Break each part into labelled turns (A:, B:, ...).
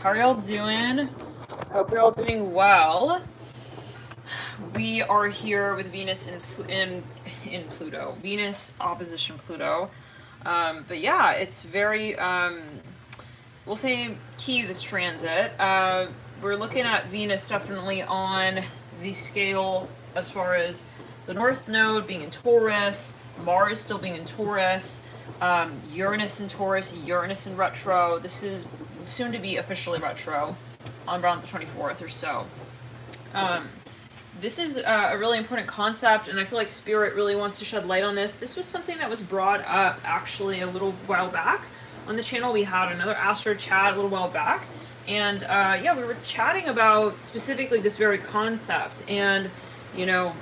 A: How are y'all doing? Hope you're all doing well. We are here with Venus in Pluto. Venus opposition Pluto. But yeah, it's very, we'll say key this transit. We're looking at Venus definitely on the scale as far as the North Node being in Taurus, Mars still being in Taurus, Uranus in Taurus, Uranus in retro. This is soon to be officially retro on around the 24th or so. This is a really important concept, and I feel like Spirit really wants to shed light on this. This was something that was brought up actually a little while back on the channel. We had another Astro chat a little while back, and yeah, we were chatting about specifically this very concept, and you know,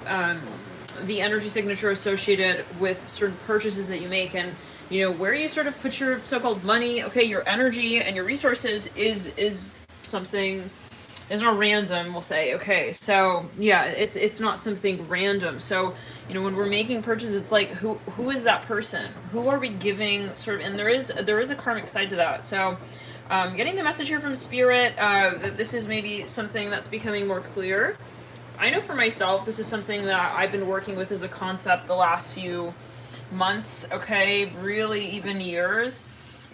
A: the energy signature associated with certain purchases that you make, and you know, where you sort of put your so-called money. Okay, your energy and your resources is something. It's not random, we'll say. Okay, so yeah, it's not something random. So you know, when we're making purchases, it's like who is that person? Who are we giving sort of? And there is a karmic side to that. So getting the message here from Spirit that this is maybe something that's becoming more clear. I know for myself, this is something that I've been working with as a concept the last few months. Okay, really even years.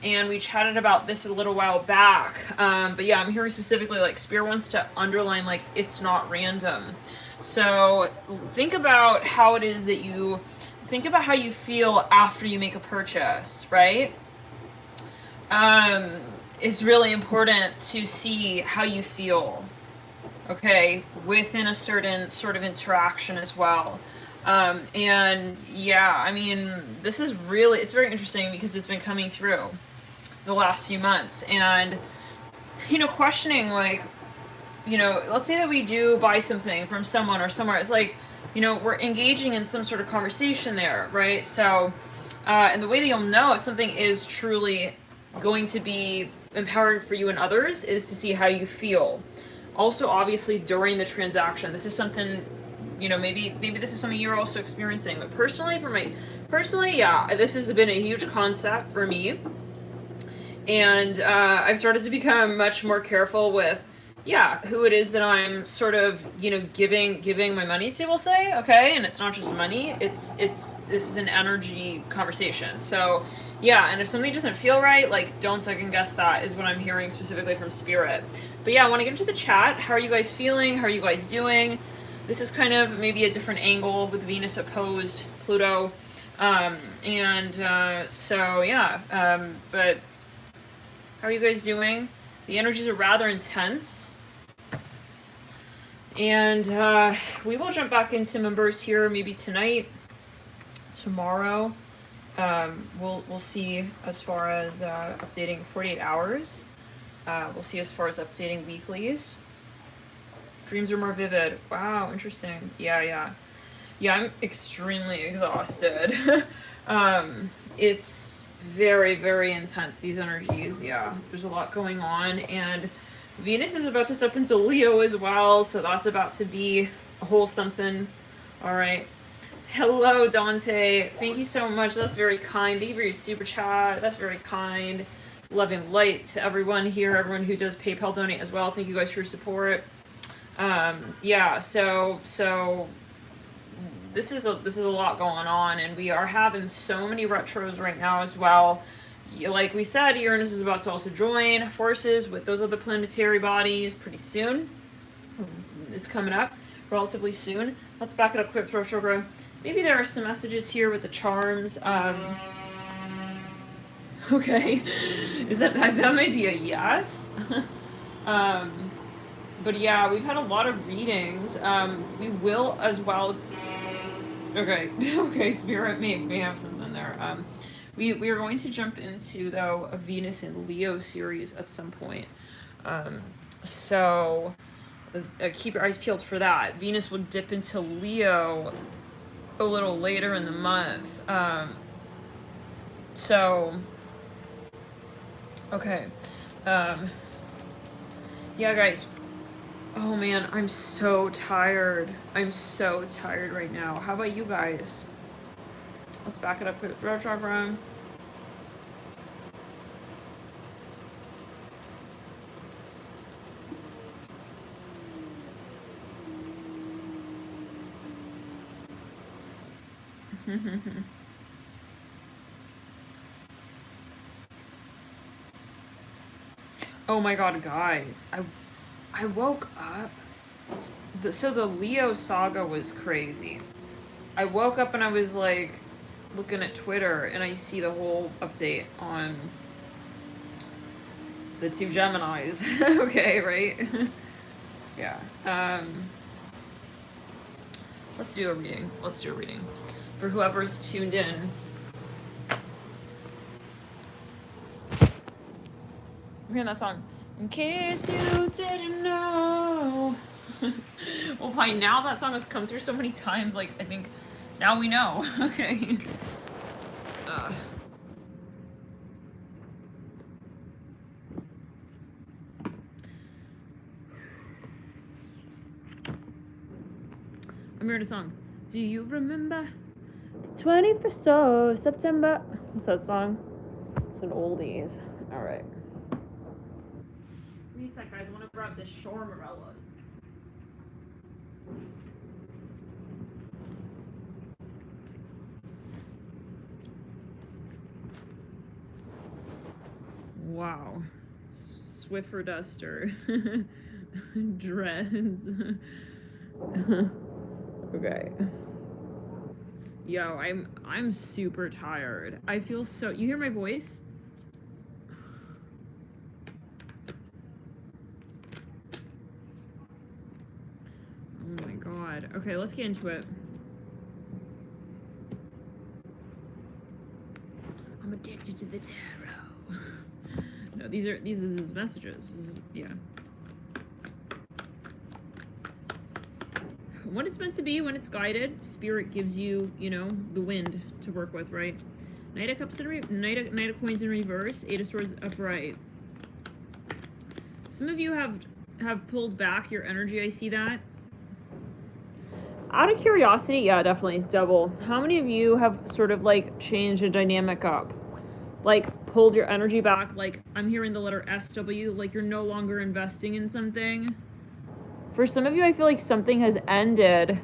A: And we chatted about this a little while back. But yeah, I'm hearing specifically like Spirit wants to underline like it's not random. So think about how it is that you think about how you feel after you make a purchase, right? It's really important to see how you feel, okay, within a certain sort of interaction as well. And yeah, I mean, this is really, it's very interesting because it's been coming through the last few months, and you know, questioning like, you know, let's say that we do buy something from someone or somewhere. It's like, you know, we're engaging in some sort of conversation there, right? So and the way that you'll know if something is truly going to be empowering for you and others is to see how you feel. Also, obviously, during the transaction, this is something, you know, maybe this is something you're also experiencing. But personally, yeah, this has been a huge concept for me. And I've started to become much more careful with, yeah, who it is that I'm sort of, you know, giving my money to, we'll say, okay? And it's not just money, this is an energy conversation. So, yeah, and if something doesn't feel right, like, don't second guess that, is what I'm hearing specifically from Spirit. But yeah, I want to get into the chat. How are you guys feeling? How are you guys doing? This is kind of maybe a different angle with Venus opposed Pluto. So, yeah, but how are you guys doing? The energies are rather intense. And we will jump back into members here maybe tonight, tomorrow. We'll see as far as updating 48 hours. We'll see as far as updating weeklies. Dreams are more vivid. Wow, interesting. Yeah, I'm extremely exhausted. It's very, very intense, these energies. Yeah, there's a lot going on, and Venus is about to step into Leo as well, so that's about to be a whole something. All right. Hello, Dante. Thank you so much. That's very kind. Thank you for your super chat. That's very kind. Loving light to everyone here, everyone who does PayPal donate as well. Thank you guys for your support. Yeah, so this is a lot going on, and we are having so many retros right now as well. Like we said, Uranus is about to also join forces with those other planetary bodies pretty soon. It's coming up relatively soon. Let's back it up quick, retrograde. Maybe there are some messages here with the charms. Okay, is that might be a yes? But yeah, we've had a lot of readings. We will as well. Okay, Spirit may have something there. We are going to jump into, though, a Venus and Leo series at some point. So keep your eyes peeled for that. Venus will dip into Leo a little later in the month. Okay. Yeah, guys. Oh man, I'm so tired. I'm so tired right now. How about you guys? Let's back it up with retrograde. Oh my god, guys. I woke up. So the Leo saga was crazy. I woke up and I was like looking at Twitter and I see the whole update on the two Geminis. Okay, right? Yeah. Let's do a reading. Let's do a reading. For whoever's tuned in. I'm hearing that song. In case you didn't know. Well, by now that song has come through so many times, like, I think now we know. Okay. I'm hearing a song. Do you remember the 21st of September? What's that song? It's an oldies. Alright. Give me a sec, guys. I want to grab this Shore Morellas. Wow. Swiffer duster. Dreads. Okay. Yo, I'm super tired. I feel so. You hear my voice? Oh my god. Okay, let's get into it. I'm addicted to the tarot. No, these are his messages. Yeah. When it's meant to be, when it's guided, Spirit gives you, you know, the wind to work with, right? Knight of Cups in Knight of Coins in reverse, Eight of Swords upright. Some of you have pulled back your energy. I see that. Out of curiosity, yeah, definitely double. How many of you have sort of like changed the dynamic up? Like pulled your energy back, like I'm hearing the letter SW, like you're no longer investing in something. For some of you, I feel like something has ended.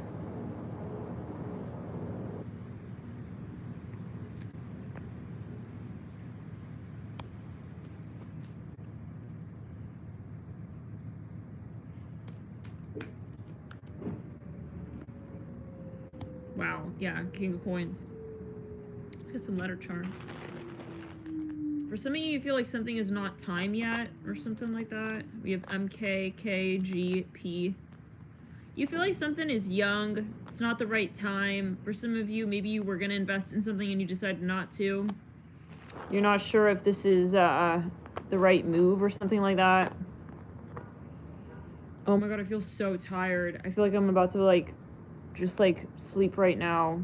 A: Wow, yeah, King of Coins. Let's get some letter charms. For some of you, you feel like something is not time yet, or something like that. We have MK, K, G, P. You feel like something is young. It's not the right time. For some of you, maybe you were going to invest in something and you decided not to. You're not sure if this is the right move or something like that. Oh my god, I feel so tired. I feel like I'm about to, like, just, like, sleep right now.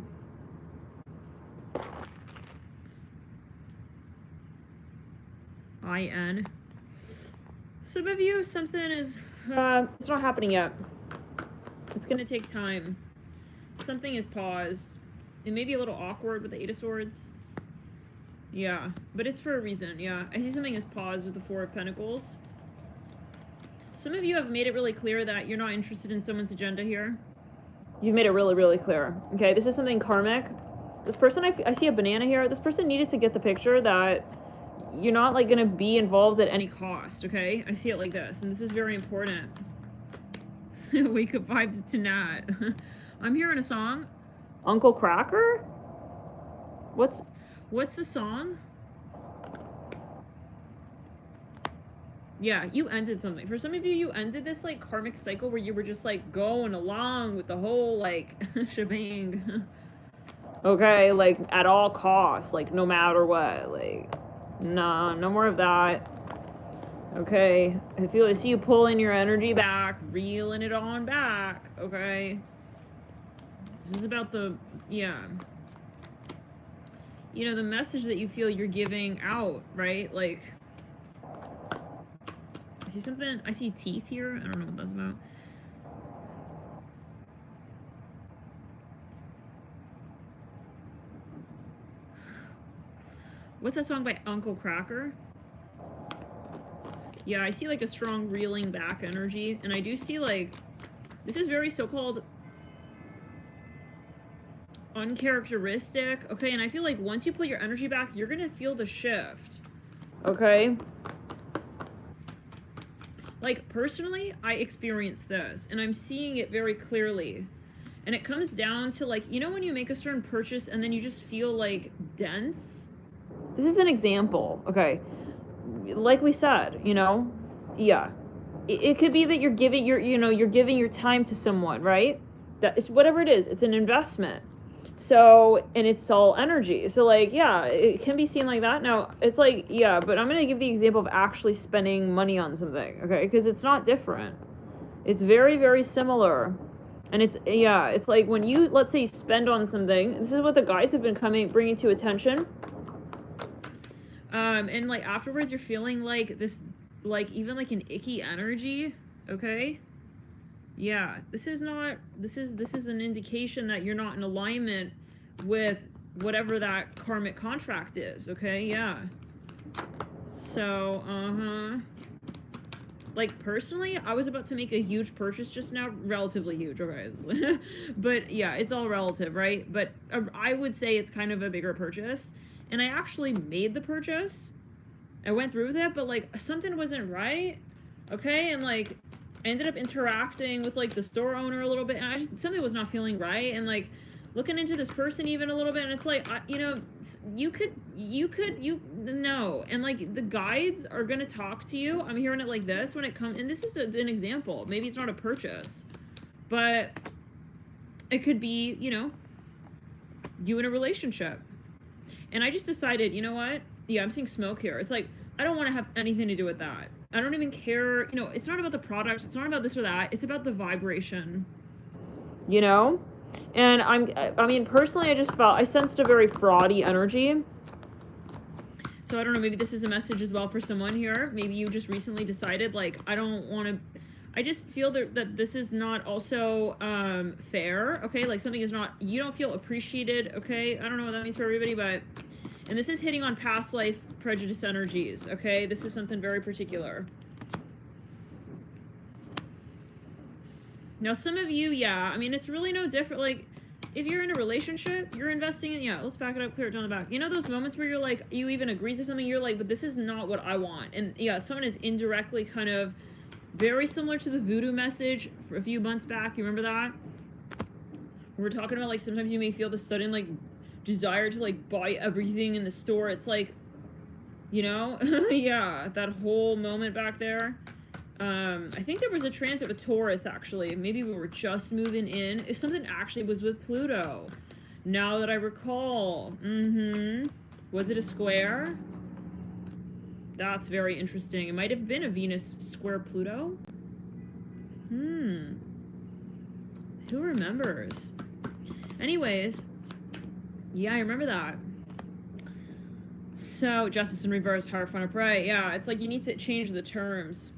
A: IN. Some of you, something is, it's not happening yet. It's gonna take time. Something is paused. It may be a little awkward with the Eight of Swords. Yeah, but it's for a reason, yeah. I see something is paused with the Four of Pentacles. Some of you have made it really clear that you're not interested in someone's agenda here. You've made it really, really clear. Okay, this is something karmic. This person, I see a banana here. This person needed to get the picture that you're not, like, gonna be involved at any cost, okay? I see it like this, and this is very important. Wake up vibes to Nat. I'm hearing a song. Uncle Cracker? What's the song? Yeah, you ended something. For some of you, you ended this, like, karmic cycle where you were just, like, going along with the whole, like, shebang. Okay, like, at all costs, like, no matter what, like, nah, no more of that. Okay, I see you pulling your energy back, reeling it on back, okay? This is about the, yeah. You know, the message that you feel you're giving out, right? Like, I see something, I see teeth here. I don't know what that's about. What's that song by Uncle Cracker? Yeah, I see, like, a strong reeling back energy. And I do see, like, this is very so-called uncharacteristic, okay? And I feel like once you put your energy back, you're gonna feel the shift, okay? Like, personally, I experienced this, and I'm seeing it very clearly. And it comes down to, like, you know when you make a certain purchase and then you just feel, like, dense? This is an example, okay? Like we said, you know? Yeah. It could be that you're giving you're giving your time to someone, right? That is whatever it is, it's an investment. So, and it's all energy. So, like, yeah, it can be seen like that. Now, it's like, yeah, but I'm going to give the example of actually spending money on something, okay? Because it's not different. It's very, very similar. And it's, yeah, it's like when you, let's say, spend on something, this is what the guides have been bringing to attention. And, like, afterwards, you're feeling, like, this, like, even, like, an icky energy, okay? Yeah, this is an indication that you're not in alignment with whatever that karmic contract is, okay? Yeah. So, like, personally, I was about to make a huge purchase just now, relatively huge, okay? But yeah, it's all relative, right? But I would say it's kind of a bigger purchase, and I actually made the purchase. I went through with it, but, like, something wasn't right, okay? And, like, I ended up interacting with, like, the store owner a little bit, and something was not feeling right, and, like, looking into this person even a little bit, and it's like, you know, no, and, like, the guides are gonna talk to you. I'm hearing it like this when it comes, and this is an example. Maybe it's not a purchase, but it could be, you know, you in a relationship. And I just decided, you know what? Yeah, I'm seeing smoke here. It's like, I don't want to have anything to do with that. I don't even care. You know, it's not about the product. It's not about this or that. It's about the vibration. You know? And I mean, personally, I sensed a very fraudy energy. So I don't know, maybe this is a message as well for someone here. Maybe you just recently decided, like, I don't want to, I just feel that this is not also fair, okay? Like, something is not, you don't feel appreciated, okay? I don't know what that means for everybody, but, and this is hitting on past life prejudice energies, okay? This is something very particular. Now, some of you, yeah, I mean, it's really no different. Like, if you're in a relationship, you're investing in, yeah, let's back it up, clear it down the back. You know those moments where you're like, you even agree to something, you're like, but this is not what I want. And yeah, someone is indirectly kind of very similar to the voodoo message for a few months back. You remember that? We were talking about, like, sometimes you may feel the sudden, like, desire to, like, buy everything in the store. It's like, you know, yeah, that whole moment back there. I think there was a transit with Taurus, actually. Maybe we were just moving in. If something actually was with Pluto. Now that I recall. Was it a square? That's very interesting. It might have been a Venus square Pluto. Who remembers? Anyways. Yeah, I remember that. So, Justice in Reverse, Hierophant Upright. Yeah, it's like you need to change the terms.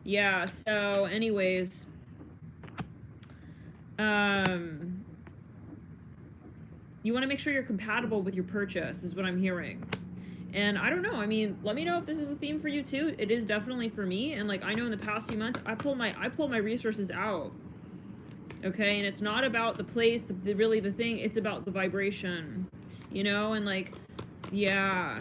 A: Yeah, so anyways, you want to make sure you're compatible with your purchase is what I'm hearing. And I don't know, I mean, let me know if this is a theme for you too. It is definitely for me, and, like, I know in the past few months I pulled my resources out. Okay, and it's not about the place, really the thing, it's about the vibration. You know, and, like, yeah.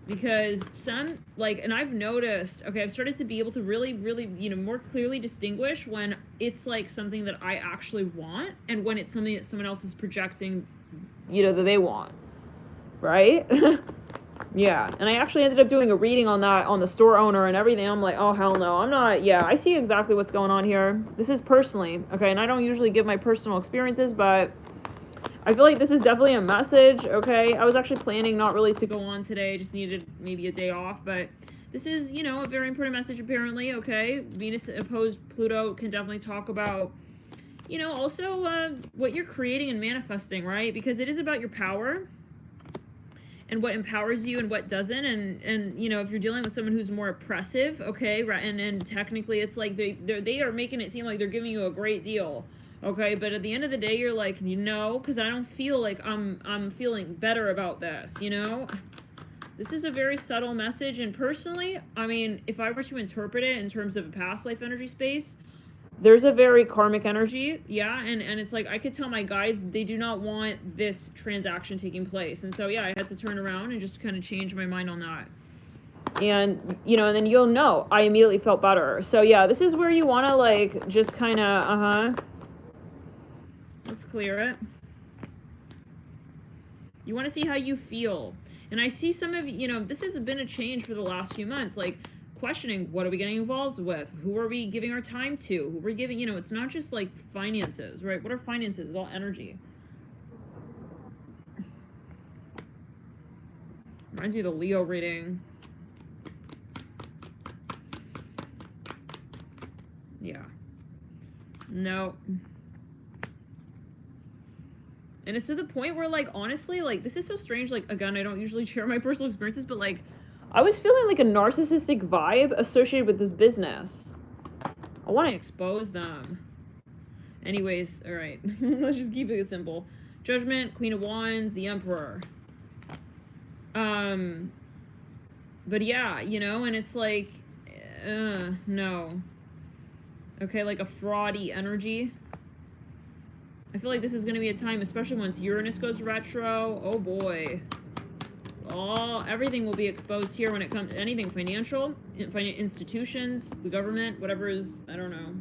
A: Because some, like, and I've noticed, okay, I've started to be able to really, really, you know, more clearly distinguish when it's, like, something that I actually want and when it's something that someone else is projecting, you know, that they want, right? Yeah, and I actually ended up doing a reading on that, on the store owner and everything. I'm like, oh, hell no, I'm not, yeah, I see exactly what's going on here. This is personally, okay, and I don't usually give my personal experiences, but I feel like this is definitely a message, okay? I was actually planning not really to go on today. I just needed maybe a day off, but this is, you know, a very important message apparently, okay? Venus opposed Pluto can definitely talk about, you know, also what you're creating and manifesting, right? Because it is about your power and what empowers you and what doesn't. And you know, if you're dealing with someone who's more oppressive, okay, right? And technically it's like they are making it seem like they're giving you a great deal. Okay, but at the end of the day, you're like, no, because I don't feel like I'm feeling better about this, you know? This is a very subtle message, and personally, I mean, if I were to interpret it in terms of a past life energy space, There's a very karmic energy, yeah, and it's like I could tell my guides they do not want this transaction taking place, and so yeah, I had to turn around and just kind of change my mind on that. And you know, and then you'll know I immediately felt better. So yeah, this is where you want to like just kind of let's clear it. You want to see how you feel. And I see some of you know, this has been a change for the last few months, like questioning what are we getting involved with, who are we giving our time to, who we're giving, you know, it's not just like finances, right? What are finances? It's all energy. Reminds me of the Leo reading. Yeah. No. And it's to the point where, like, honestly, like, this is so strange. Like, again, I don't usually share my personal experiences, but, like, I was feeling like a narcissistic vibe associated with this business. I want to expose them. Anyways, all right. Let's just keep it simple. Judgment, Queen of Wands, the Emperor. But yeah, you know, and it's like, no. Okay, like a fraudy energy. I feel like this is going to be a time, especially once Uranus goes retro. Oh boy. Oh, everything will be exposed here when it comes to anything financial, institutions, the government, whatever is, I don't know.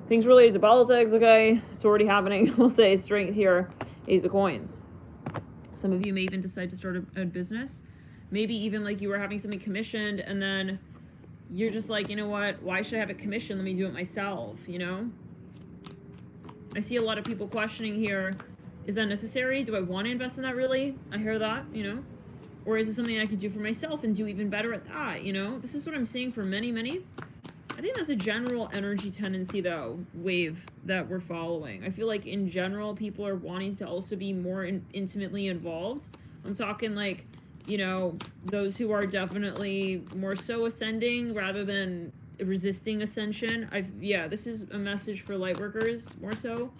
A: Things related to politics, okay? It's already happening. We'll say strength here, Ace of Coins. Some of you may even decide to start a business. Maybe even like you were having something commissioned and then you're just like, you know what? Why should I have it commissioned? Let me do it myself, you know? I see a lot of people questioning here, is that necessary? Do I want to invest in that really? I hear that, you know? Or is it something I could do for myself and do even better at that, you know? This is what I'm seeing for many, many. I think that's a general energy tendency, though, wave that we're following. I feel like in general, people are wanting to also be more intimately involved. I'm talking like, you know, those who are definitely more so ascending rather than resisting ascension. Yeah, this is a message for light workers more so.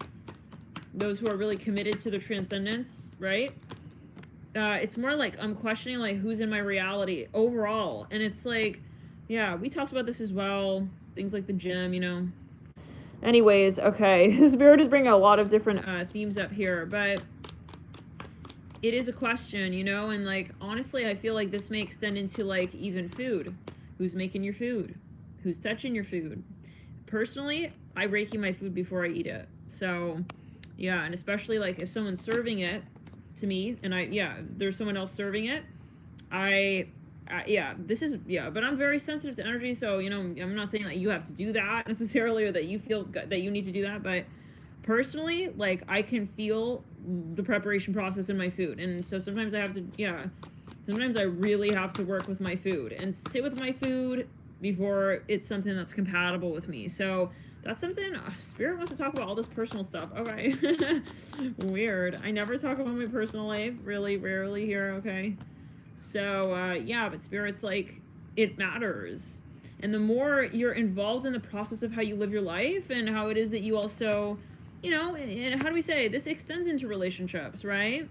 A: Those who are really committed to the transcendence, right? It's more like I'm questioning like who's in my reality overall. And it's like, yeah, we talked about this as well. Things like the gym, you know. Anyways, okay. Spirit is bringing a lot of different themes up here, but it is a question, you know, and like honestly, I feel like this may extend into like even food. Who's making your food? Who's touching your food? Personally, I Reiki my food before I eat it. So, yeah, and especially like if someone's serving it to me and there's someone else serving it, but I'm very sensitive to energy, so, you know, I'm not saying that you have to do that necessarily or that you feel that you need to do that, but personally, like, I can feel the preparation process in my food, and so sometimes sometimes I really have to work with my food and sit with my food before it's something that's compatible with me. So that's something Spirit wants to talk about, all this personal stuff. Okay. Weird. I never talk about my personal life, really rarely here. Okay. So yeah, but Spirit's like, it matters, and the more you're involved in the process of how you live your life and how it is that you also, you know, and how do we say this extends into relationships, right?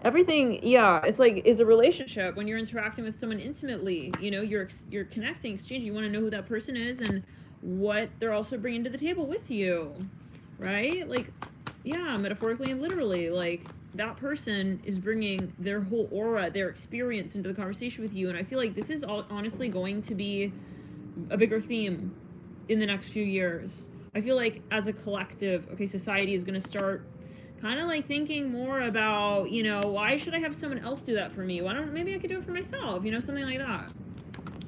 A: Everything, yeah, it's like, is a relationship when you're interacting with someone intimately, you know, you're connecting, exchanging, you want to know who that person is and what they're also bringing to the table with you, right? Like, yeah, metaphorically and literally, like, that person is bringing their whole aura, their experience into the conversation with you, and I feel like this is all honestly going to be a bigger theme in the next few years. I feel like as a collective, okay, society is going to start kind of like thinking more about, you know, why should I have someone else do that for me? Maybe I could do it for myself, you know, something like that.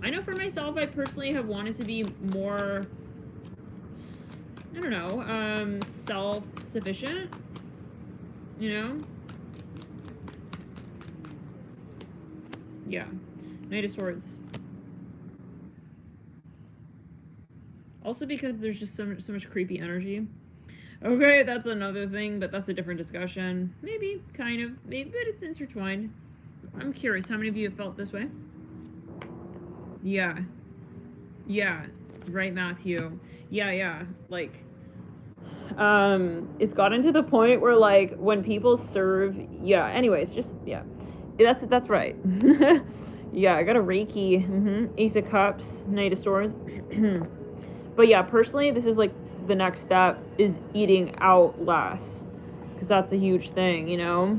A: I know for myself, I personally have wanted to be more, I don't know, self-sufficient, you know? Yeah. Knight of Swords. Also because there's just so much creepy energy. Okay, that's another thing, but that's a different discussion. Maybe, kind of, maybe, but it's intertwined. I'm curious, how many of you have felt this way? Yeah. Yeah. Right, Matthew. Yeah. Like, it's gotten to the point where, like, when people serve, yeah, anyways, just, yeah. That's right. Yeah, I got a Reiki, Ace of Cups, Knight of Swords. But yeah, personally, this is like the next step is eating out less, because that's a huge thing, you know.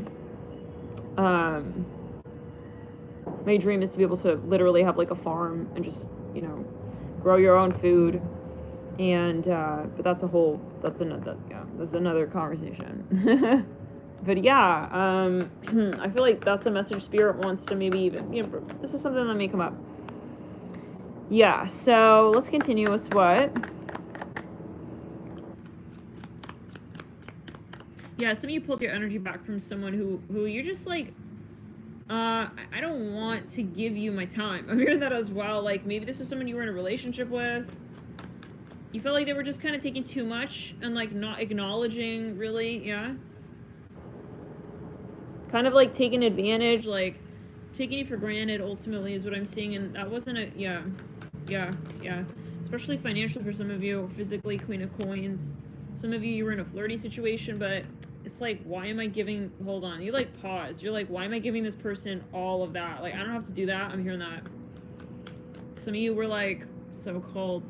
A: My dream is to be able to literally have like a farm and just, you know, grow your own food. And but that's another conversation. But yeah, I feel like that's a message Spirit wants to maybe even, you know, this is something that may come up. Yeah, so let's continue with what? Yeah, some of you pulled your energy back from someone who you're just like, I don't want to give you my time. I'm hearing that as well. Like, maybe this was someone you were in a relationship with. You felt like they were just kind of taking too much and, like, not acknowledging, really, yeah? Kind of, like, taking advantage, like, taking you for granted, ultimately, is what I'm seeing, and that wasn't a, yeah. Especially financially for some of you, physically, Queen of Coins. Some of you were in a flirty situation, but it's like, why am I giving, hold on, you, like, pause. You're like, why am I giving this person all of that? Like, I don't have to do that. I'm hearing that. Some of you were, like, so-called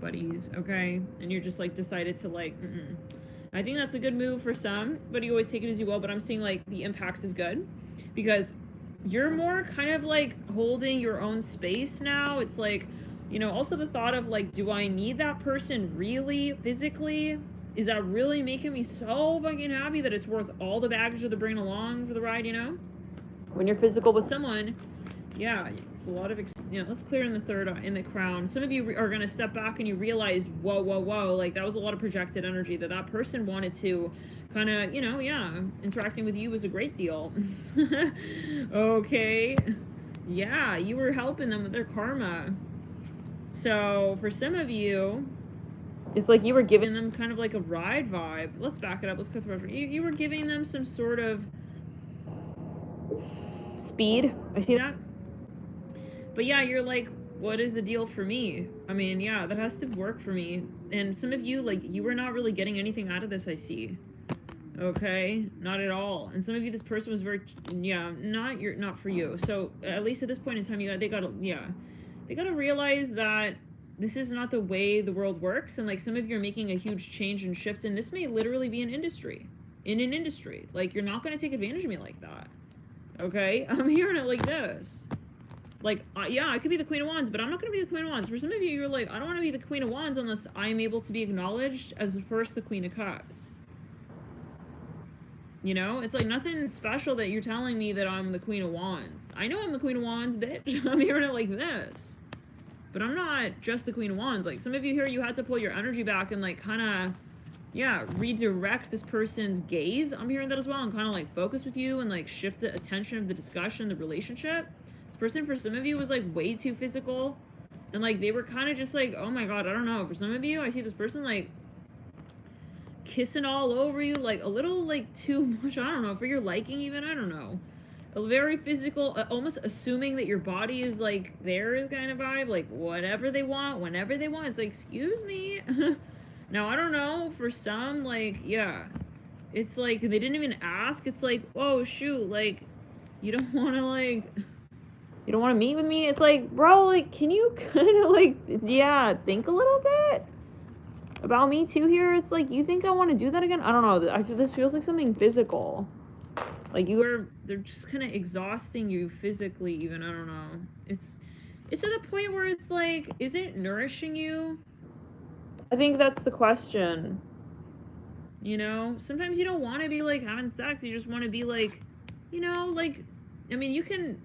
A: buddies, okay? And you're just, like, decided to, like, I think that's a good move for some, but you always take it as you will, but I'm seeing, like, the impact is good, because you're more kind of, like, holding your own space now. It's like, you know, also the thought of, like, do I need that person really, physically? Is that really making me so fucking happy that it's worth all the baggage that they're bringing along for the ride, you know? When you're physical with someone, yeah, it's a lot of, you know, let's clear in the third, in the crown. Some of you are going to step back and you realize, whoa, like, that was a lot of projected energy, that person wanted to kind of, you know, yeah, interacting with you was a great deal. Okay. Yeah, you were helping them with their karma. So, for some of you, it's like you were giving them kind of like a ride vibe. Let's back it up. Let's go through it. You were giving them some sort of speed. I see that. But yeah, you're like, what is the deal for me? I mean, yeah, that has to work for me. And some of you, like, you were not really getting anything out of this, I see. Okay? Not at all. And some of you, this person was very, yeah, not for you. So, at least at this point in time, they gotta realize that this is not the way the world works. And, like, some of you are making a huge change and shift, and this may literally be in an industry. Like, you're not gonna take advantage of me like that. Okay? I'm hearing it like this. Like, yeah, I could be the Queen of Wands, but I'm not going to be the Queen of Wands. For some of you, you're like, I don't want to be the Queen of Wands unless I'm able to be acknowledged as first the Queen of Cups. You know? It's like nothing special that you're telling me that I'm the Queen of Wands. I know I'm the Queen of Wands, bitch. I'm hearing it like this. But I'm not just the Queen of Wands. Like, some of you here, you had to pull your energy back and, like, kind of, yeah, redirect this person's gaze. I'm hearing that as well. And kind of, like, focus with you and, like, shift the attention of the discussion, the relationship. This person, for some of you, was, like, way too physical. And, like, they were kind of just, like, oh my god, I don't know. For some of you, I see this person, like, kissing all over you, like, a little, like, too much. I don't know. For your liking, even. I don't know. A very physical, almost assuming that your body is, like, theirs kind of vibe. Like, whatever they want, whenever they want. It's like, excuse me? Now, I don't know. For some, like, yeah. It's like, they didn't even ask. It's like, oh, shoot, like, you don't want to, like... You don't want to meet with me? It's like, bro, like, can you kind of, like, yeah, think a little bit about me too here? It's like, you think I want to do that again? I don't know. This feels like something physical. Like, they're just kind of exhausting you physically even. I don't know. It's to the point where it's like, is it nourishing you? I think that's the question. You know? Sometimes you don't want to be, like, having sex. You just want to be, like, you know, like, I mean, you can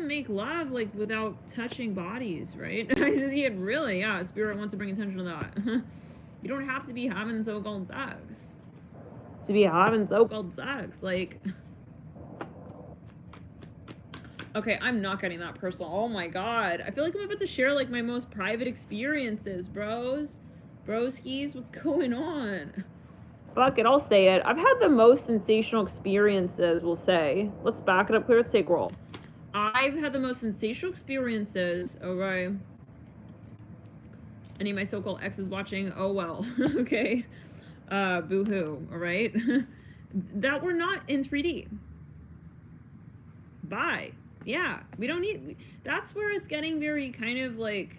A: make love, like, without touching bodies, right? I see it really, yeah, Spirit wants to bring attention to that. You don't have to be having so-called sex. To be having so-called sex, like... Okay, I'm not getting that personal. Oh my god. I feel like I'm about to share, like, my most private experiences, bros. Broskies, what's going on? Fuck it, I'll say it. I've had the most sensational experiences, we'll say. Let's back it up clear. Let's take roll. I've had the most sensational experiences, okay? Any of my so-called exes watching, oh well, okay? Boo-hoo, alright? That were not in 3D. Bye. Yeah, we don't need... That's where it's getting very kind of, like,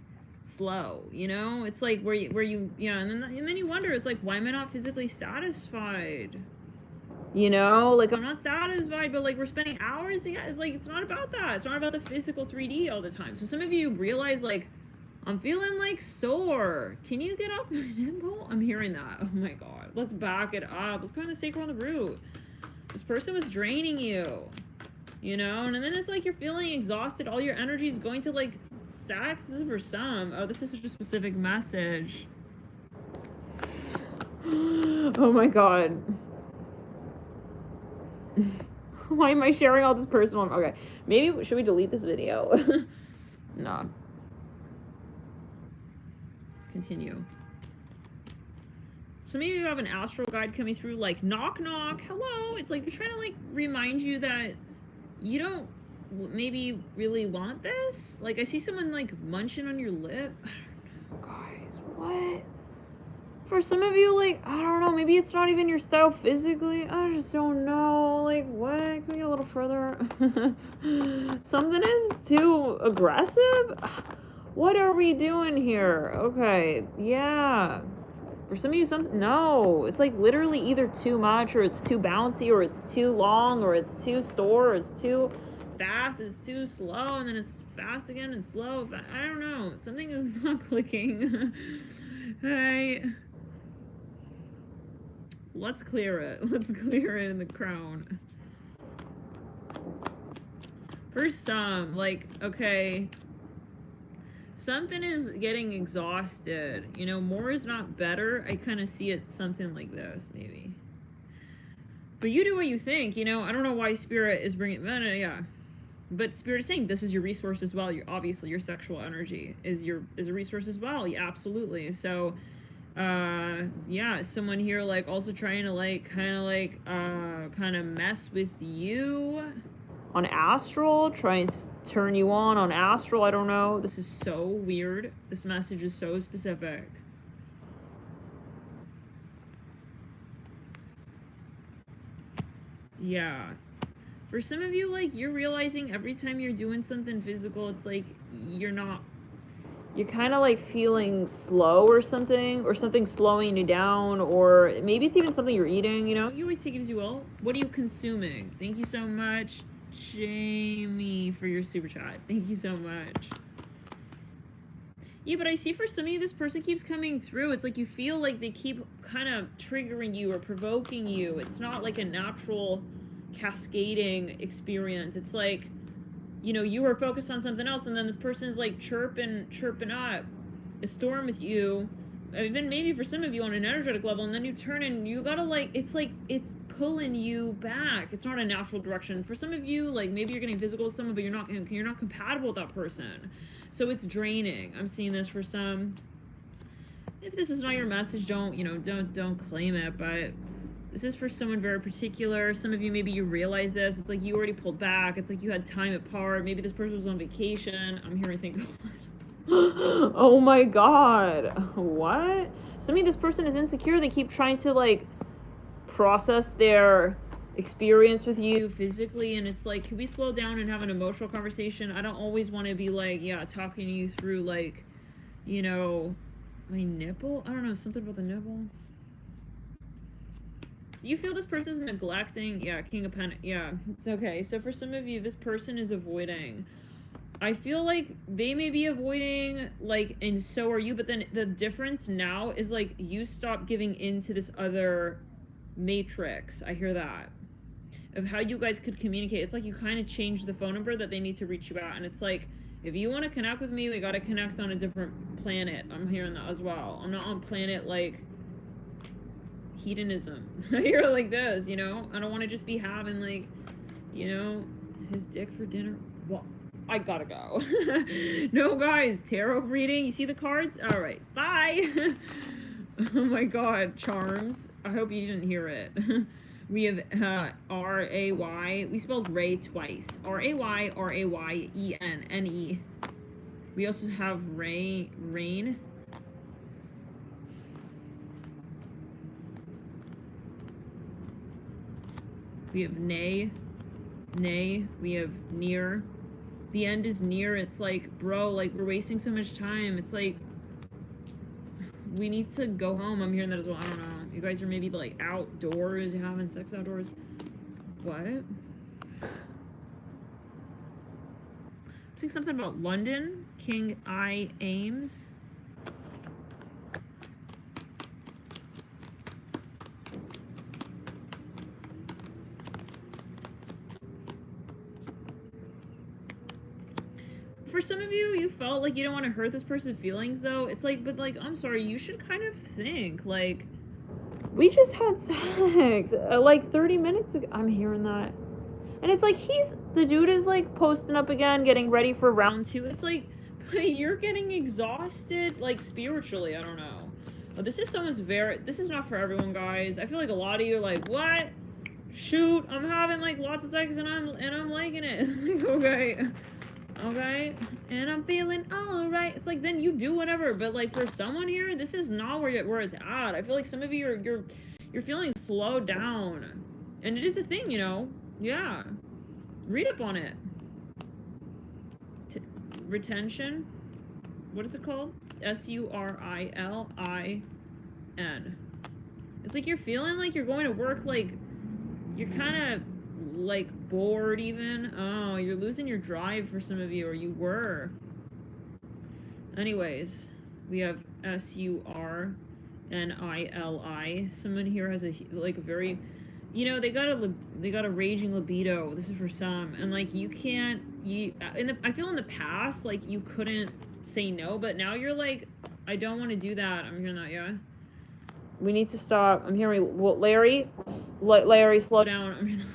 A: slow, you know? It's like where you yeah, and then you wonder, it's like, why am I not physically satisfied? You know, like, I'm not satisfied, but like, we're spending hours together. It's like, it's not about that. It's not about the physical 3D all the time. So some of you realize, like, I'm feeling like sore. Can you get off my nipple? I'm hearing that. Oh my god. Let's back it up. Let's go in the sacral on the root. This person was draining you. You know? And then it's like you're feeling exhausted. All your energy is going to like sex. This is for some. Oh, this is such a specific message. Oh my god. Why am I sharing all this personal? Okay, maybe should we delete this video? No. Let's continue. Some of you have an astral guide coming through, like, knock knock, hello. It's like they're trying to like remind you that you don't maybe really want this. Like, I see someone like munching on your lip. I don't know, guys, what? For some of you, like, I don't know, maybe it's not even your style physically. I just don't know. Like, what? Can we get a little further? Something is too aggressive? What are we doing here? Okay, yeah. For some of you, no. It's like literally either too much, or it's too bouncy, or it's too long, or it's too sore, or it's too fast, it's too slow, and then it's fast again and slow. I don't know. Something is not clicking. Hey. Let's clear it. Let's clear it in the crown. For some, like, okay, something is getting exhausted. You know, more is not better. I kind of see it something like this, maybe. But you do what you think, you know. I don't know why Spirit is bringing, yeah. But Spirit is saying this is your resource as well. obviously your sexual energy is a resource as well. Yeah, absolutely. So, yeah, someone here like also trying to like kind of mess with you on astral, trying to turn you on astral. I don't know. This is so weird. This message is so specific. Yeah. For some of you, like, you're realizing every time you're doing something physical, it's like you're kind of like feeling slow or something slowing you down, or maybe it's even something you're eating, you know. You always take it as you will. What are you consuming? Thank you so much, Jamie, for your super chat. Thank you so much. Yeah, but I see for some of you, this person keeps coming through. It's like you feel like they keep kind of triggering you or provoking you. It's not like a natural cascading experience. It's like, you know, you were focused on something else, and then this person is like chirping up a storm with you, even maybe for some of you on an energetic level, and then you turn and you gotta like it's pulling you back. It's not a natural direction. For some of you, like, maybe you're getting physical with someone, but you're not compatible with that person, so it's draining. I'm seeing this for some. If this is not your message, don't claim it, but this is for someone very particular. Some of you, maybe you realize this. It's like you already pulled back. It's like you had time apart. Maybe this person was on vacation. I'm here and think, oh my god, what? Some of you, this person is insecure. They keep trying to like process their experience with you physically, and it's like, can we slow down and have an emotional conversation? I don't always want to be like, yeah, talking you through like, you know, my nipple. I don't know, something about the nipple. You feel this person is neglecting. Yeah, King of Pentacles. Yeah, it's okay. So for some of you, this person is avoiding. I feel like they may be avoiding, like, and so are you, but then the difference now is like you stop giving into this other matrix. I hear that. Of how you guys could communicate. It's like you kind of change the phone number that they need to reach you at, and it's like, if you want to connect with me, we got to connect on a different planet. I'm hearing that as well. I'm not on planet like hedonism. You're like this, you know. I don't want to just be having like, you know, his dick for dinner. Well, I gotta go. No, guys, tarot reading. You see the cards? All right, bye. Oh my god, charms. I hope you didn't hear it. We have R-A-Y. We spelled Ray twice. R-A-Y, R-A-Y-E-N, N-E. We also have rain. We have nay. We have near. The end is near. It's like, bro, like, we're wasting so much time. It's like, we need to go home. I'm hearing that as well. I don't know. You guys are maybe, like, outdoors. You're having sex outdoors. What? It's like something about London. King I Ames. For some of you, you felt like you don't want to hurt this person's feelings, though. It's like, but like, I'm sorry, you should kind of think, like, we just had sex, like 30 minutes ago. I'm hearing that. And it's like, the dude is like posting up again, getting ready for round 2. It's like, you're getting exhausted, like spiritually, I don't know. But this is this is not for everyone, guys. I feel like a lot of you are like, what? Shoot, I'm having like lots of sex and I'm liking it. Like, okay, and I'm feeling alright. It's like, then you do whatever. But like, for someone here, this is not where it's at. I feel like some of you you're feeling slowed down, and it is a thing, you know. Yeah, read up on it. Retention, what is it called? Surilin. It's like you're feeling like you're going to work, like you're kind of like bored even. Oh, you're losing your drive for some of you, or you were. Anyways, we have Surilli. Someone here has a very, you know, they got a raging libido. This is for some, and like I feel in the past like you couldn't say no, but now you're like, I don't want to do that. I'm hearing that. Yeah, we need to stop. I'm hearing, well, Larry, slow down. I'm hearing.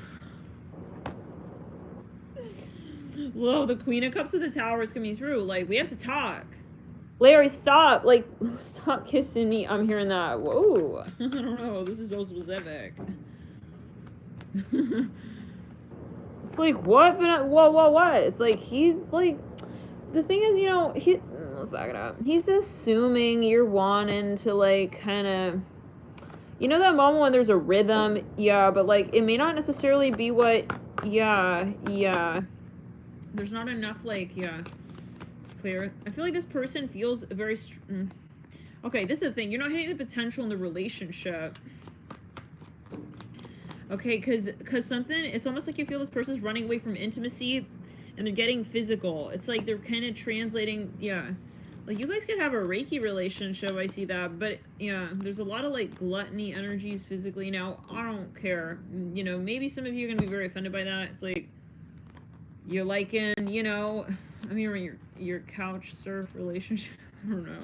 A: Whoa, the Queen of Cups with the Tower is coming through. Like, we have to talk. Larry, stop. Like, stop kissing me. I'm hearing that. Whoa. I don't know. This is so specific. It's like, what? What? It's like, he's like, the thing is, you know, let's back it up. He's assuming you're wanting to, like, kind of, you know, that moment when there's a rhythm? Yeah, but, like, it may not necessarily be what, yeah. There's not enough, like, yeah. It's clear. I feel like this person feels very... Okay, this is the thing. You're not hitting the potential in the relationship. Okay, because something... It's almost like you feel this person's running away from intimacy, and they're getting physical. It's like they're kind of translating... Yeah. Like, you guys could have a Reiki relationship, I see that. But, yeah, there's a lot of, like, gluttony energies physically. Now, I don't care. You know, maybe some of you are going to be very offended by that. It's like... You're liking, you know, I mean, your couch surf relationship. I don't know.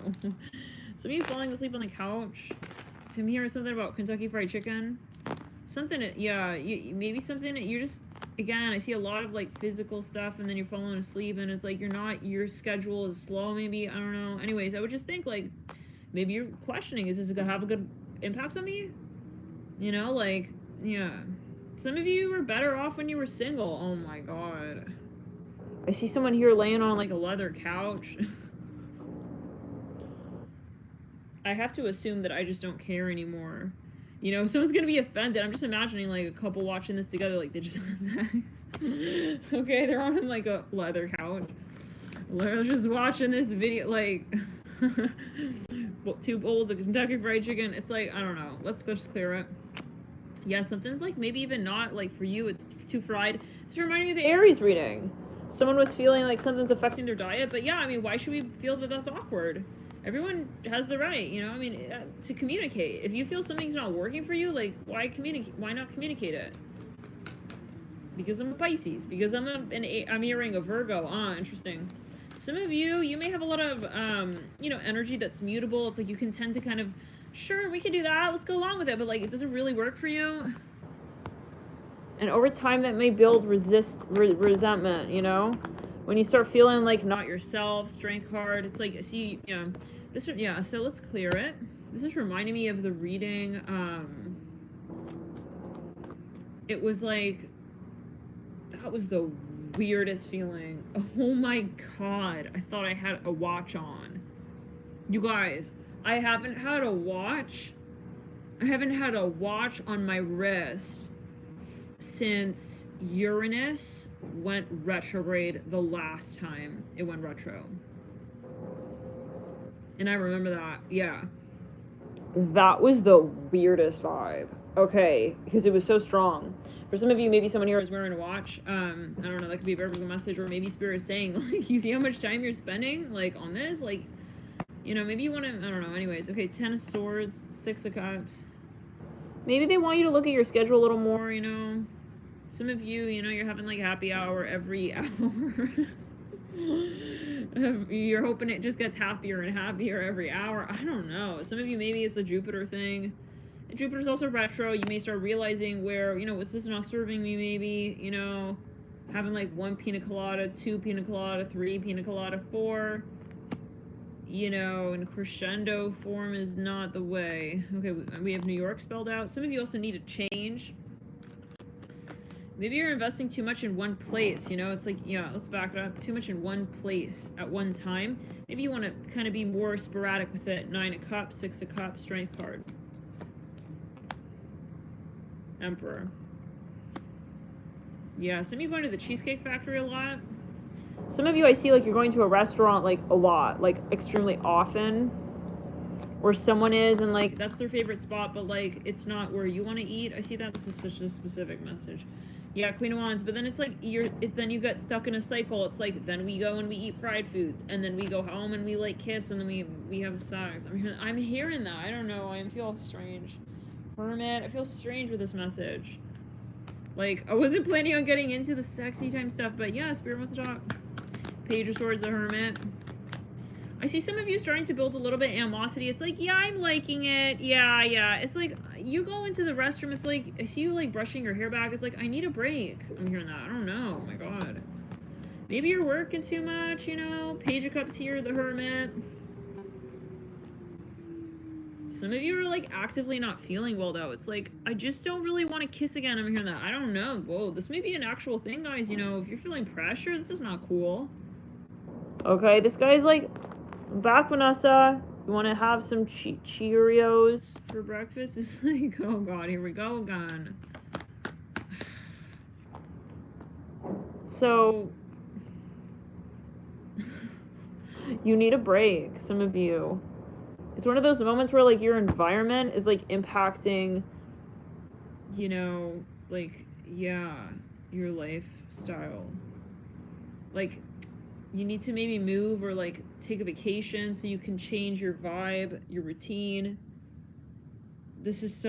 A: Some of you falling asleep on the couch. Some hearing something about Kentucky Fried Chicken. Something, yeah, maybe something that you're just, again, I see a lot of like physical stuff, and then you're falling asleep, and it's like your schedule is slow, maybe. I don't know. Anyways, I would just think like, maybe you're questioning, is this gonna have a good impact on me? You know, like, yeah. Some of you were better off when you were single. Oh my god. I see someone here laying on like a leather couch. I have to assume that I just don't care anymore. You know, if someone's gonna be offended, I'm just imagining like a couple watching this together, like they just had sex. Okay, they're on like a leather couch. They're just watching this video, like 2 bowls of Kentucky Fried Chicken. It's like, I don't know. Let's go just clear it. Yeah, something's like maybe even not like for you, it's too fried. It's reminding me of the Aries reading. Someone was feeling like something's affecting their diet, but yeah, I mean, why should we feel that that's awkward? Everyone has the right, you know, I mean, to communicate. If you feel something's not working for you, like, why not communicate it? Because I'm a Pisces, because I'm hearing a Virgo. Interesting. Some of you may have a lot of, you know, energy that's mutable. It's like you can tend to kind of, sure, we can do that, let's go along with it, but like, it doesn't really work for you. And over time, that may build resentment, you know? When you start feeling like not yourself, strength card, it's like, see, yeah, so let's clear it. This is reminding me of the reading, it was like, that was the weirdest feeling. Oh my god, I thought I had a watch on. You guys, I haven't had a watch on my wrist since Uranus went retrograde the last time it went retro. And I remember that, yeah. That was the weirdest vibe. Okay, because it was so strong. For some of you, maybe someone here is wearing a watch. I don't know, that could be a very big message, or maybe Spirit is saying, like, you see how much time you're spending, like, on this? Like, you know, maybe you want to, I don't know, anyways. Okay, 10 of Swords, 6 of Cups. Maybe they want you to look at your schedule a little more, you know. Some of you, you know, you're having, like, happy hour every hour. You're hoping it just gets happier and happier every hour. I don't know. Some of you, maybe it's a Jupiter thing. And Jupiter's also retro. You may start realizing where, you know, what's this not serving me, maybe, you know, having like 1 pina colada, 2 pina colada, 3 pina colada, 4, you know, in crescendo form is not the way. Okay, we have New York spelled out. Some of you also need a change. Maybe you're investing too much in one place, you know, it's like, yeah, let's back it up. Too much in one place at one time. Maybe you want to kind of be more sporadic with it. 9 of Cups, 6 of Cups, Strength card. Emperor. Yeah, some of you going to the Cheesecake Factory a lot. Some of you I see like you're going to a restaurant like a lot, like extremely often. Or someone is and like that's their favorite spot, but like it's not where you want to eat. I see that this is such a specific message. Yeah, Queen of Wands, but then it's like then you get stuck in a cycle. It's like then we go and we eat fried food, and then we go home and we like kiss, and then we have sex. I'm hearing that. I don't know. I feel strange. Hermit, I feel strange with this message. Like I wasn't planning on getting into the sexy time stuff, but yeah, Spirit wants to talk. Page of Swords, the Hermit. I see some of you starting to build a little bit of animosity. It's like, yeah, I'm liking it. Yeah. It's like, you go into the restroom, it's like, I see you, like, brushing your hair back. It's like, I need a break. I'm hearing that. I don't know. Oh, my God. Maybe you're working too much, you know? Page of Cups here, the Hermit. Some of you are, like, actively not feeling well, though. It's like, I just don't really want to kiss again. I'm hearing that. I don't know. Whoa, this may be an actual thing, guys. You know, if you're feeling pressure, this is not cool. Okay, this guy's, like... Back, Vanessa. You want to have some Cheerios for breakfast? It's like, oh God, here we go again. So, you need a break, some of you. It's one of those moments where, like, your environment is, like, impacting, you know, like, yeah, your lifestyle. Like, you need to maybe move or like take a vacation so you can change your vibe, your routine. This is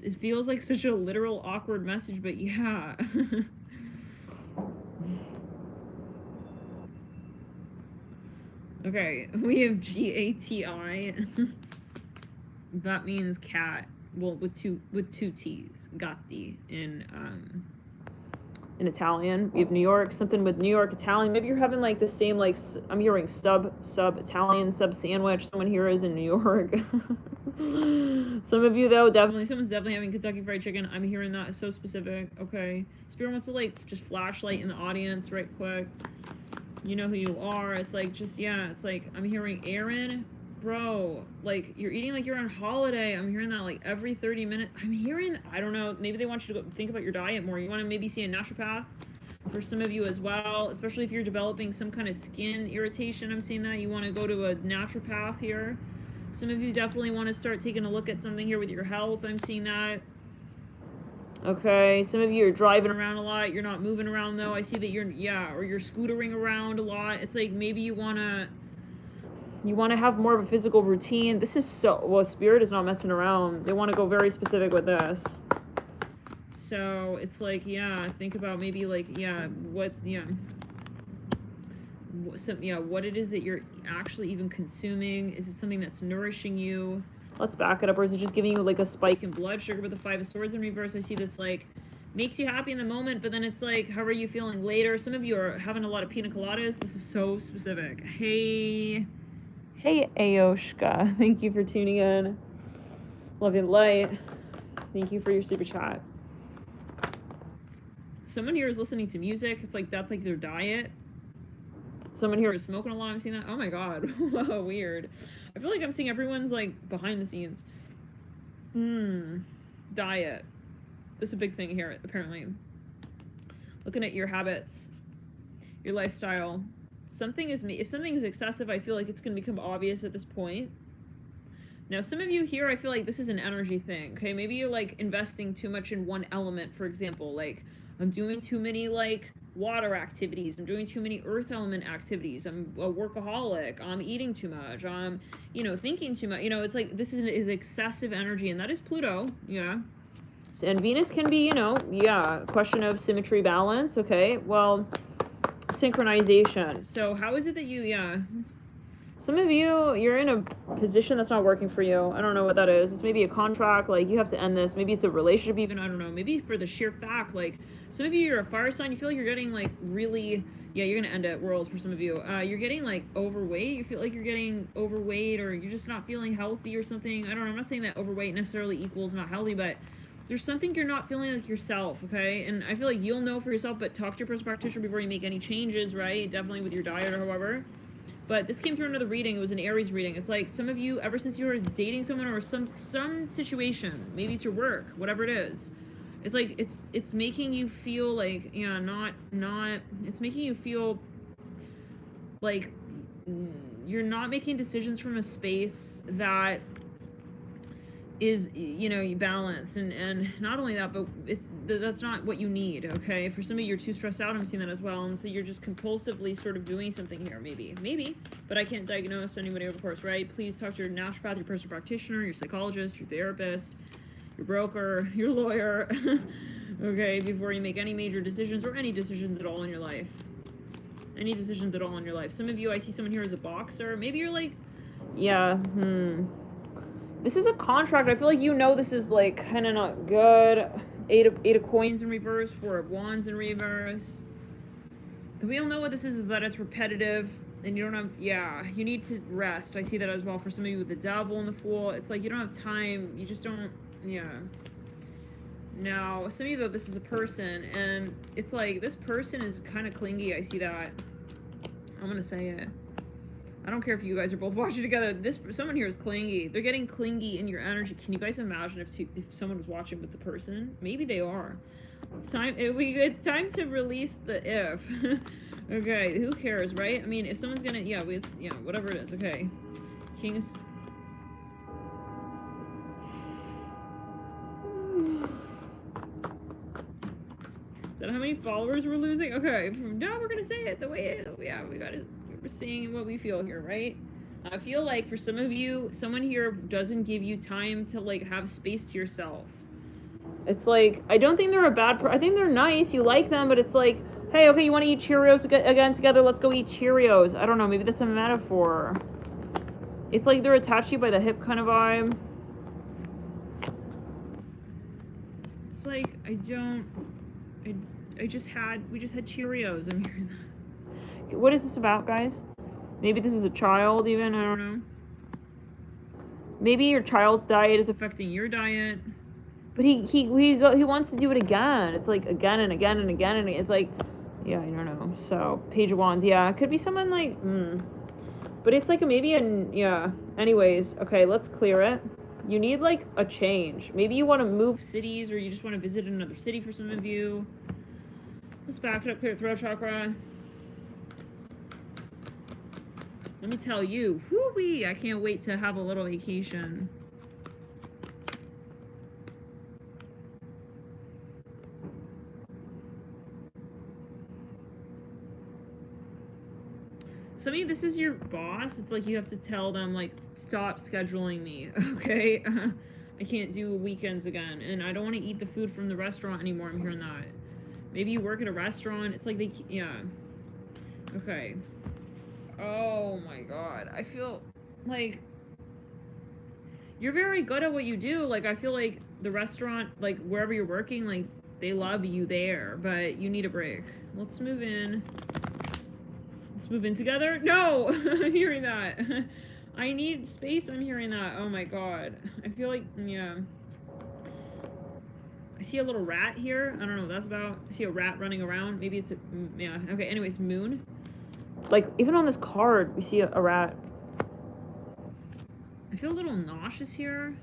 A: it feels like such a literal awkward message, but yeah. Okay, we have Gati. That means cat. Well, with two T's. Gatti in Italian. We have New York, something with New York Italian. Maybe you're having like the same, like, I'm hearing sub Italian, sub sandwich. Someone here is in New York. Some of you though, someone's definitely having Kentucky Fried Chicken. I'm hearing that. It's so specific. Okay. Spirit wants to like just flashlight in the audience right quick. You know who you are. It's like just, yeah, it's like I'm hearing Aaron. Bro, like, you're eating like you're on holiday. I'm hearing that, like, every 30 minutes. I'm hearing, I don't know, maybe they want you to go think about your diet more. You want to maybe see a naturopath for some of you as well, especially if you're developing some kind of skin irritation. I'm seeing that. You want to go to a naturopath here. Some of you definitely want to start taking a look at something here with your health. I'm seeing that. Okay, some of you are driving around a lot. You're not moving around, though. I see that you're scootering around a lot. It's like maybe you want to have more of a physical routine. This is Spirit is not messing around. They want to go very specific with this. So it's like, yeah, think about maybe like, yeah, what it is that you're actually even consuming. Is it something that's nourishing you? Let's back it up. Or is it just giving you like a spike in blood sugar with the 5 of Swords in reverse? I see this like makes you happy in the moment, but then it's like, how are you feeling later? Some of you are having a lot of pina coladas. This is so specific. Hey, Ayoshka. Thank you for tuning in. Love and light. Thank you for your super chat. Someone here is listening to music. It's like, that's like their diet. Someone here is smoking a lot. I'm seeing that. Oh my God. Whoa, weird. I feel like I'm seeing everyone's like behind the scenes. Diet. This is a big thing here, apparently. Looking at your habits, your lifestyle. If something is excessive, I feel like it's going to become obvious at this point. Now, some of you here, I feel like this is an energy thing, okay? Maybe you're, like, investing too much in one element, for example. Like, I'm doing too many, like, water activities. I'm doing too many earth element activities. I'm a workaholic. I'm eating too much. I'm, you know, thinking too much. You know, it's like, this is excessive energy, and that is Pluto, yeah. And Venus can be, you know, yeah, a question of symmetry, balance, okay? Well, synchronization. So how is it that you, yeah... Some of you, you're in a position that's not working for you. I don't know what that is. It's maybe a contract, like, you have to end this. Maybe it's a relationship even, I don't know. Maybe for the sheer fact, like, some of you, you're a fire sign, you feel like you're getting, like, really, yeah, you're gonna end at Worlds for some of you. You're getting, like, overweight. You feel like you're getting overweight, or you're just not feeling healthy or something. I don't know, I'm not saying that overweight necessarily equals not healthy, but there's something you're not feeling like yourself, okay? And I feel like you'll know for yourself, but talk to your personal practitioner before you make any changes, right? Definitely with your diet or however. But this came through another reading. It was an Aries reading. It's like some of you, ever since you were dating someone or some situation, maybe it's your work, whatever it is, it's like it's making you feel like, yeah, not it's making you feel like you're not making decisions from a space that is, you know, balanced, and not only that, but that's not what you need, okay? For some of you, you're too stressed out. I'm seeing that as well, and so you're just compulsively sort of doing something here, maybe, but I can't diagnose anybody, of course, right? Please talk to your naturopath, your personal practitioner, your psychologist, your therapist, your broker, your lawyer, okay, before you make any major decisions or any decisions at all in your life. Any decisions at all in your life. Some of you, I see someone here as a boxer. Maybe you're like, yeah, this is a contract. I feel like you know this is, like, kind of not good. Eight of coins in reverse, 4 of wands in reverse. We all know what this is that it's repetitive, and you don't have, yeah, you need to rest. I see that as well for some of you with the devil and the fool. It's like you don't have time. You just don't, yeah. Now, some of you, though, this is a person, and it's like this person is kind of clingy. I see that. I'm going to say it. I don't care if you guys are both watching together. Someone here is clingy. They're getting clingy in your energy. Can you guys imagine if someone was watching with the person? Maybe they are. It's time to release the if. Okay, who cares, right? I mean, if someone's gonna, yeah, whatever it is. Okay, Kings. Is that how many followers we're losing? Okay, now we're gonna say it the way it. Yeah, we got it. We're saying what we feel here, right? I feel like for some of you, someone here doesn't give you time to, like, have space to yourself. It's like, I don't think they're a bad I think they're nice, you like them, but it's like, hey, okay, you want to eat Cheerios again together? Let's go eat Cheerios. I don't know, maybe that's a metaphor. It's like they're attached to you by the hip kind of vibe. It's like, we just had Cheerios. I'm hearing that. What is this about, guys? Maybe this is a child even, I don't know. Maybe your child's diet is affecting your diet. But he wants to do it again. It's like again and again and again, and it's like, yeah, I don't know. So, Page of Wands, yeah, it could be someone like, but it's like yeah. Anyways, okay, let's clear it. You need, like, a change. Maybe you want to move cities, or you just want to visit another city for some of you. Let's back it up, clear throat chakra. Let me tell you, whoo-wee, I can't wait to have a little vacation. Some of you, this is your boss. It's like you have to tell them, like, stop scheduling me, okay? I can't do weekends again, and I don't want to eat the food from the restaurant anymore. I'm hearing that. Maybe you work at a restaurant. It's like yeah. Okay. Oh my god. I feel like you're very good at what you do. Like, I feel like the restaurant, like, wherever you're working, like, they love you there, but you need a break. Let's move in. Let's move in together. No! I'm hearing that. I need space. I'm hearing that. Oh my god. I feel like, yeah. I see a little rat here. I don't know what that's about. I see a rat running around. Maybe it's a, yeah. Okay, anyways, moon. Like, even on this card, we see a rat. I feel a little nauseous here.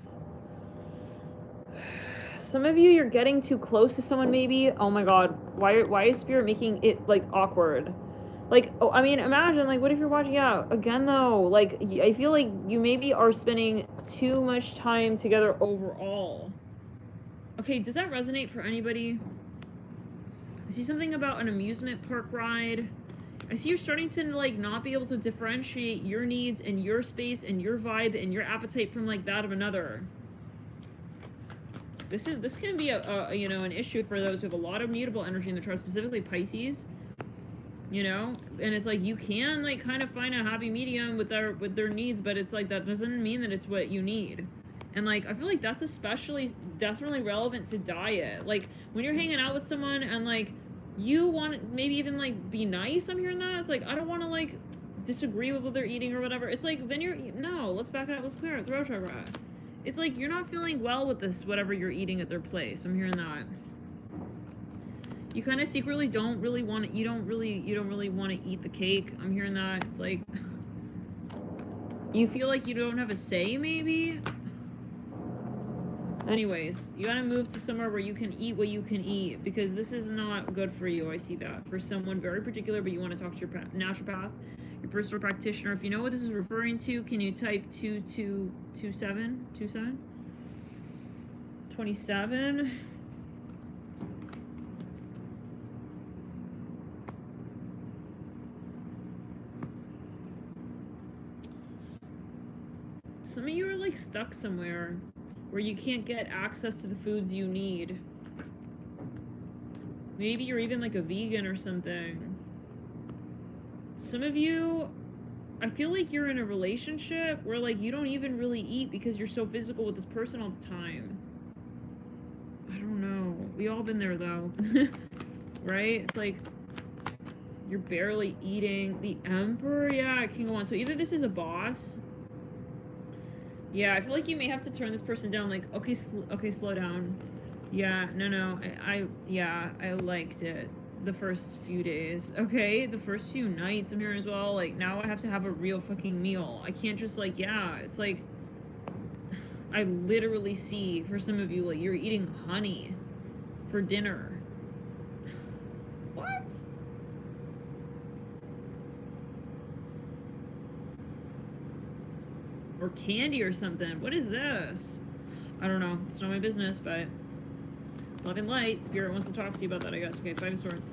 A: some of you, you're getting too close to someone maybe. Oh my god, why is Spirit making it, like, awkward? Like, oh, I mean, imagine, like, what if you're watching out? Again, though, like, I feel like you maybe are spending too much time together overall. Okay, does that resonate for anybody? I see something about an amusement park ride. I see you're starting to, like, not be able to differentiate your needs and your space and your vibe and your appetite from, like, that of another. This can be a you know, an issue for those who have a lot of mutable energy in the chart, specifically Pisces. You know, and it's like you can, like, kind of find a happy medium with their needs, but it's like that doesn't mean that it's what you need. And, like, I feel like that's especially definitely relevant to diet. Like, when you're hanging out with someone and, like, you want to maybe even, like, be nice, I'm hearing that. It's like, I don't want to, like, disagree with what they're eating or whatever. It's like, then no, let's back it up, let's clear it, throat chakra. It's like you're not feeling well with this, whatever you're eating at their place. I'm hearing that. You kind of secretly don't really want to, you don't really want to eat the cake. I'm hearing that. It's like, you feel like you don't have a say, maybe? Anyways, you gotta move to somewhere where you can eat what you can eat, because this is not good for you. I see that. For someone very particular, but you want to talk to your naturopath, your personal practitioner. If you know what this is referring to, can you type 27? Some of you are, like, stuck somewhere where you can't get access to the foods you need. Maybe you're even, like, a vegan or something. Some of you, I feel like you're in a relationship where, like, you don't even really eat because you're so physical with this person all the time. I don't know. We all been there, though. Right? It's like, you're barely eating. The Emperor? Yeah, King of Wands. So either this is a boss. Yeah, I feel like you may have to turn this person down, like, okay, slow down. Yeah, no, I liked it the first few days. Okay, the first few nights I'm here as well, like, now I have to have a real fucking meal. I can't just, like, yeah, it's like, I literally see, for some of you, like, you're eating honey for dinner. What? Or candy or something. What is this? I don't know. It's not my business, but love and light. Spirit wants to talk to you about that, I guess. Okay, 5 of Swords.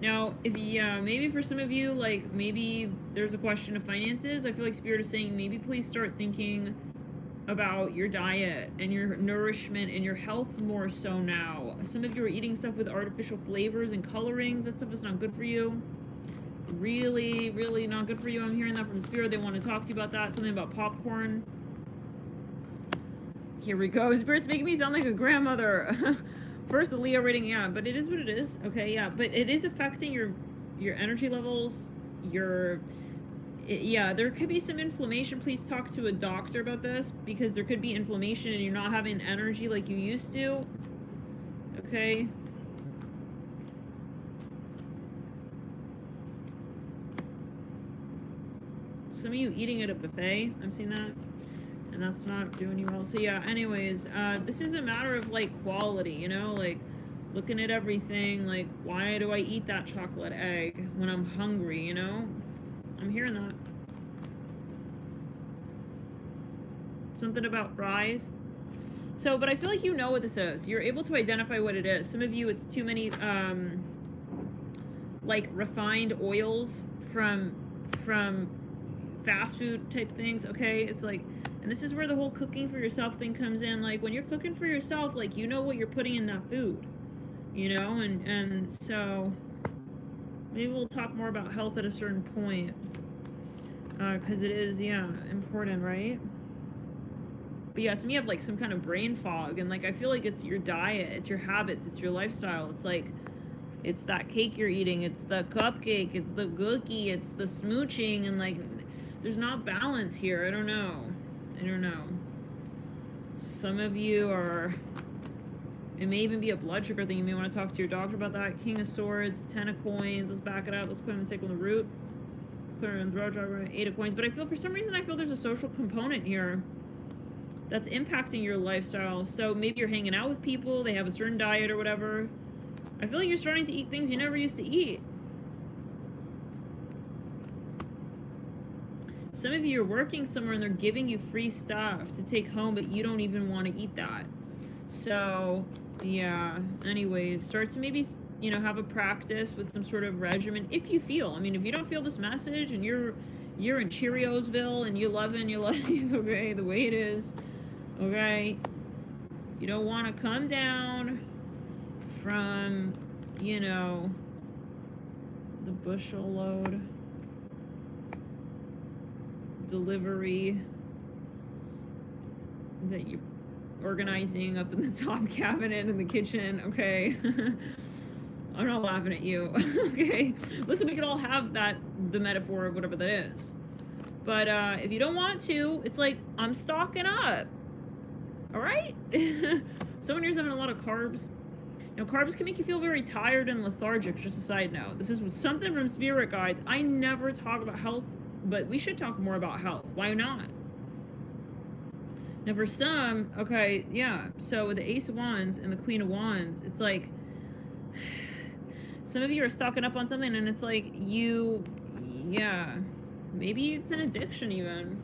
A: Now, if maybe for some of you, like, maybe there's a question of finances. I feel like Spirit is saying maybe please start thinking about your diet and your nourishment and your health more so now. Some of you are eating stuff with artificial flavors and colorings. That stuff is not good for you. Really, really not good for you. I'm hearing that from Spirit. They want to talk to you about that. Something about popcorn. Here we go. Spirit's making me sound like a grandmother. First, the Leo reading, yeah, but it is what it is. Okay, yeah, but it is affecting your energy levels. Yeah, there could be some inflammation. Please talk to a doctor about this, because there could be inflammation and you're not having energy like you used to. Okay. Some of you eating at a buffet, I'm seeing that, and that's not doing you well. So yeah, anyways, this is a matter of, like, quality, you know, like, looking at everything, like, why do I eat that chocolate egg when I'm hungry, you know? I'm hearing that. Something about fries. So, but I feel like you know what this is. You're able to identify what it is. Some of you, it's too many, like, refined oils from fast food type things. Okay, it's like, and this is where the whole cooking for yourself thing comes in. Like, when you're cooking for yourself, like, you know what you're putting in that food, you know, and so maybe we'll talk more about health at a certain point, because it is, yeah, important, right? But yeah, some of you have, like, some kind of brain fog, and, like, I feel like it's your diet, it's your habits, it's your lifestyle. It's like, it's that cake you're eating, it's the cupcake, it's the cookie, it's the smooching, and, like, there's not balance here. I don't know. Some of you are, it may even be a blood sugar thing. You may want to talk to your doctor about that. King of Swords, 10 of Coins. Let's back it up. Let's clear the mistake on the root. Clear in throat chakra, 8 of Coins. But I feel, for some reason, I feel there's a social component here. that's impacting your lifestyle. So maybe you're hanging out with people, they have a certain diet or whatever. I feel like you're starting to eat things you never used to eat. Some of you are working somewhere and they're giving you free stuff to take home, but you don't even want to eat that. So, yeah, anyways, start to maybe, you know, have a practice with some sort of regimen if you feel. I mean, if you don't feel this message and you're in Cheeriosville and you're loving your life, okay, the way it is, okay, you don't want to come down from, you know, the bushel load delivery that you're organizing up in the top cabinet in the kitchen, okay? I'm not laughing at you, okay? Listen, we could all have that, the metaphor of whatever that is. But if you don't want to, it's like, I'm stocking up, all right? Someone here's having a lot of carbs. Now, carbs can make you feel very tired and lethargic, just a side note. This is something from spirit guides. I never talk about health, but we should talk more about health. Why not? Now, for some, okay, yeah, so with the Ace of Wands and the Queen of Wands, it's like, some of you are stocking up on something, and it's like, yeah, maybe it's an addiction even.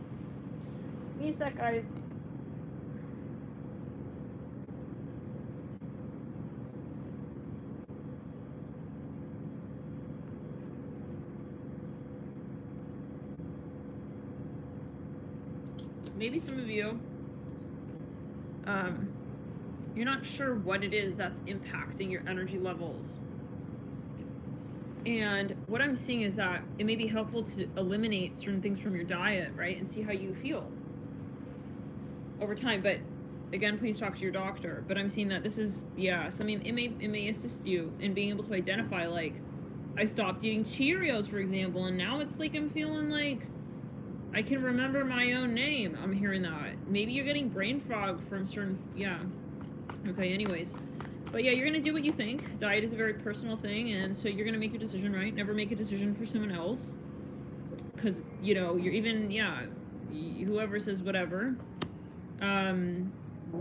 A: Give me a sec, guys. Maybe some of you, you're not sure what it is that's impacting your energy levels. And what I'm seeing is that it may be helpful to eliminate certain things from your diet, right? And see how you feel over time. But again, please talk to your doctor. But I'm seeing that this is, yeah, so I mean, it may assist you in being able to identify, like, I stopped eating Cheerios, for example, and now it's like I'm feeling like I can remember my own name. I'm hearing that. Maybe you're getting brain fog from certain, yeah. Okay, anyways. But yeah, you're going to do what you think. Diet is a very personal thing, and so you're going to make your decision, right? Never make a decision for someone else. Because, you know, you're even, yeah, whoever says whatever.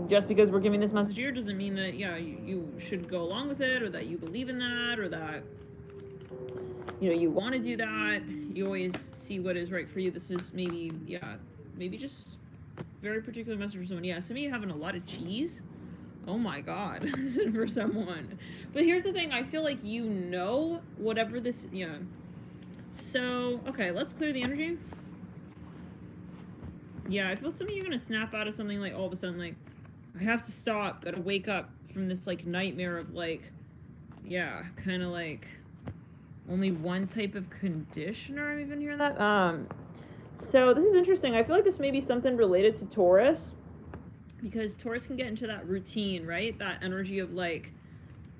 A: Just because we're giving this message here doesn't mean that, yeah, you should go along with it, or that you believe in that, or that, you know, you want to do that. You always see what is right for you. This is maybe, yeah, maybe just very particular message for someone. Yeah, some of you having a lot of cheese. Oh my god, for someone. But here's the thing, I feel like you know whatever this, yeah. So, okay, let's clear the energy. Yeah, I feel some of you are going to snap out of something like all of a sudden, like, I have to stop, gotta wake up from this, like, nightmare of, like, yeah, kind of like only one type of conditioner. I'm even hearing that. So this is interesting. I feel like this may be something related to Taurus, because Taurus can get into that routine, right? That energy of, like,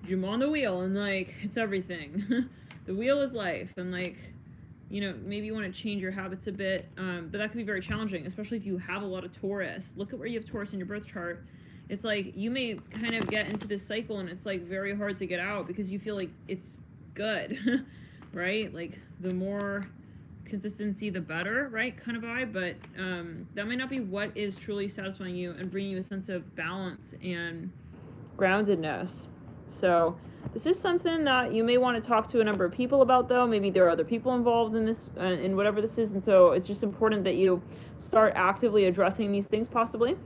A: you're on the wheel and, like, it's everything. The wheel is life, and, like, you know, maybe you want to change your habits a bit, but that can be very challenging, especially if you have a lot of Taurus. Look at where you have Taurus in your birth chart. It's like you may kind of get into this cycle, and it's, like, very hard to get out because you feel like it's good, right? Like, the more consistency, the better, right? Kind of vibe, but that might not be what is truly satisfying you and bringing you a sense of balance and groundedness. So this is something that you may want to talk to a number of people about, though. Maybe there are other people involved in this, in whatever this is, and so it's just important that you start actively addressing these things, possibly.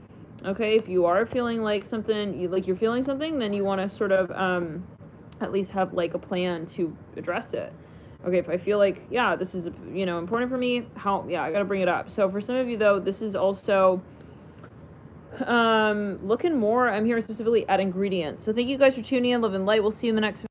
A: Okay, if you are feeling like something, you're feeling something, then you want to sort of at least have, like, a plan to address it. Okay, if I feel like, yeah, this is, you know, important for me, I gotta bring it up. So for some of you, though, this is also looking more, I'm hearing specifically at ingredients. So thank you guys for tuning in. Love and light. We'll see you in the next video.